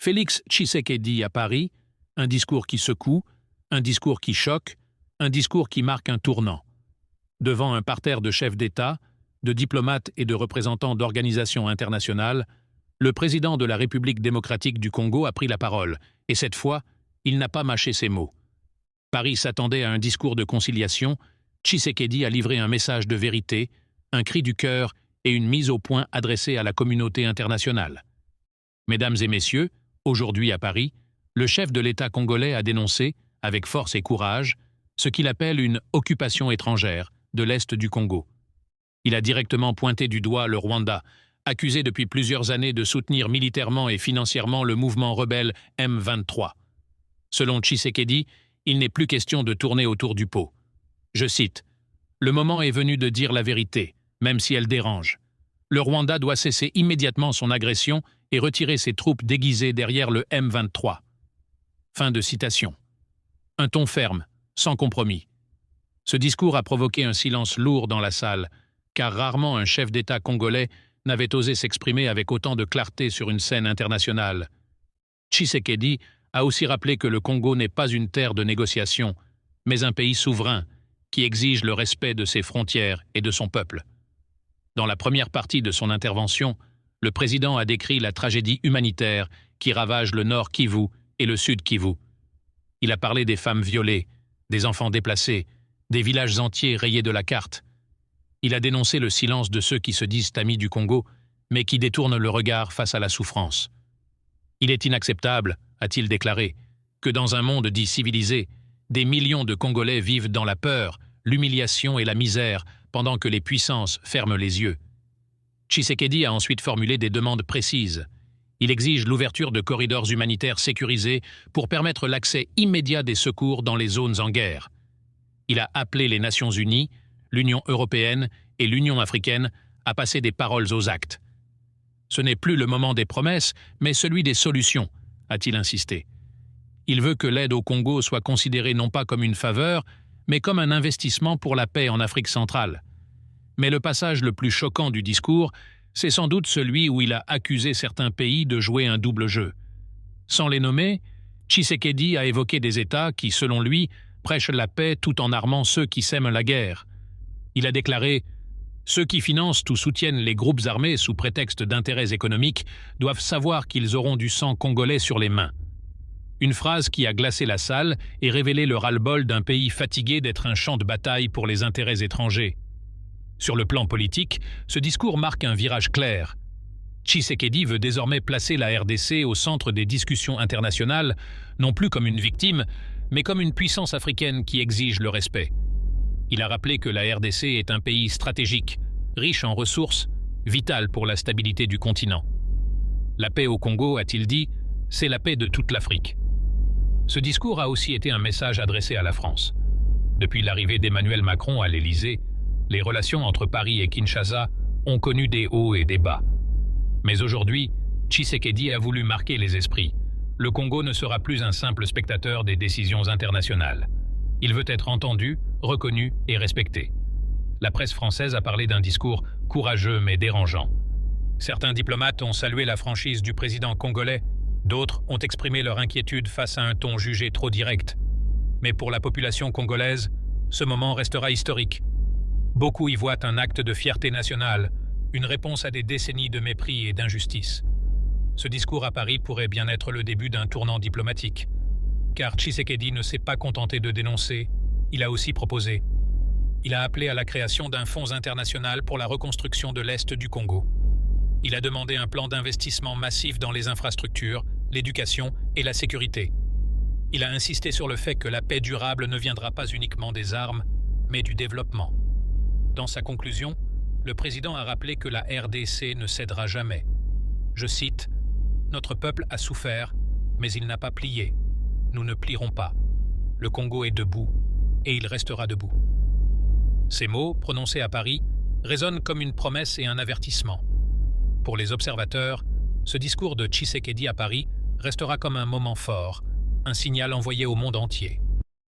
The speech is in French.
Félix Tshisekedi à Paris, un discours qui secoue, un discours qui choque, un discours qui marque un tournant. Devant un parterre de chefs d'État, de diplomates et de représentants d'organisations internationales, le président de la République démocratique du Congo a pris la parole, et cette fois, il n'a pas mâché ses mots. Paris s'attendait à un discours de conciliation, Tshisekedi a livré un message de vérité, un cri du cœur et une mise au point adressée à la communauté internationale. Mesdames et messieurs, aujourd'hui à Paris, le chef de l'État congolais a dénoncé, avec force et courage, ce qu'il appelle une occupation étrangère de l'Est du Congo. Il a directement pointé du doigt le Rwanda, accusé depuis plusieurs années de soutenir militairement et financièrement le mouvement rebelle M23. Selon Tshisekedi, il n'est plus question de tourner autour du pot. Je cite, « Le moment est venu de dire la vérité, même si elle dérange. Le Rwanda doit cesser immédiatement son agression et retirer ses troupes déguisées derrière le M23. » Fin de citation. Un ton ferme, sans compromis. Ce discours a provoqué un silence lourd dans la salle, car rarement un chef d'État congolais n'avait osé s'exprimer avec autant de clarté sur une scène internationale. Tshisekedi a aussi rappelé que le Congo n'est pas une terre de négociation, mais un pays souverain qui exige le respect de ses frontières et de son peuple. Dans la première partie de son intervention, le président a décrit la tragédie humanitaire qui ravage le Nord Kivu et le Sud Kivu. Il a parlé des femmes violées, des enfants déplacés, des villages entiers rayés de la carte. Il a dénoncé le silence de ceux qui se disent amis du Congo, mais qui détournent le regard face à la souffrance. Il est inacceptable, a-t-il déclaré, que dans un monde dit civilisé, des millions de Congolais vivent dans la peur, l'humiliation et la misère pendant que les puissances ferment les yeux. Tshisekedi a ensuite formulé des demandes précises. Il exige l'ouverture de corridors humanitaires sécurisés pour permettre l'accès immédiat des secours dans les zones en guerre. Il a appelé les Nations Unies, l'Union européenne et l'Union africaine à passer des paroles aux actes. Ce n'est plus le moment des promesses, mais celui des solutions, a-t-il insisté. Il veut que l'aide au Congo soit considérée non pas comme une faveur, mais comme un investissement pour la paix en Afrique centrale. Mais le passage le plus choquant du discours, c'est sans doute celui où il a accusé certains pays de jouer un double jeu. Sans les nommer, Tshisekedi a évoqué des États qui, selon lui, prêchent la paix tout en armant ceux qui sèment la guerre. Il a déclaré « Ceux qui financent ou soutiennent les groupes armés sous prétexte d'intérêts économiques doivent savoir qu'ils auront du sang congolais sur les mains. » Une phrase qui a glacé la salle et révélé le ras-le-bol d'un pays fatigué d'être un champ de bataille pour les intérêts étrangers. Sur le plan politique, ce discours marque un virage clair. Tshisekedi veut désormais placer la RDC au centre des discussions internationales, non plus comme une victime, mais comme une puissance africaine qui exige le respect. Il a rappelé que la RDC est un pays stratégique, riche en ressources, vital pour la stabilité du continent. La paix au Congo, a-t-il dit, c'est la paix de toute l'Afrique. Ce discours a aussi été un message adressé à la France. Depuis l'arrivée d'Emmanuel Macron à l'Élysée, les relations entre Paris et Kinshasa ont connu des hauts et des bas. Mais aujourd'hui, Tshisekedi a voulu marquer les esprits. Le Congo ne sera plus un simple spectateur des décisions internationales. Il veut être entendu, reconnu et respecté. La presse française a parlé d'un discours courageux mais dérangeant. Certains diplomates ont salué la franchise du président congolais, d'autres ont exprimé leur inquiétude face à un ton jugé trop direct. Mais pour la population congolaise, ce moment restera historique. Beaucoup y voient un acte de fierté nationale, une réponse à des décennies de mépris et d'injustice. Ce discours à Paris pourrait bien être le début d'un tournant diplomatique. Car Tshisekedi ne s'est pas contenté de dénoncer, il a aussi proposé. Il a appelé à la création d'un fonds international pour la reconstruction de l'Est du Congo. Il a demandé un plan d'investissement massif dans les infrastructures, l'éducation et la sécurité. Il a insisté sur le fait que la paix durable ne viendra pas uniquement des armes, mais du développement. Dans sa conclusion, le président a rappelé que la RDC ne cédera jamais. Je cite, « Notre peuple a souffert, mais il n'a pas plié. Nous ne plierons pas. Le Congo est debout, et il restera debout. » Ces mots, prononcés à Paris, résonnent comme une promesse et un avertissement. Pour les observateurs, ce discours de Tshisekedi à Paris restera comme un moment fort, un signal envoyé au monde entier.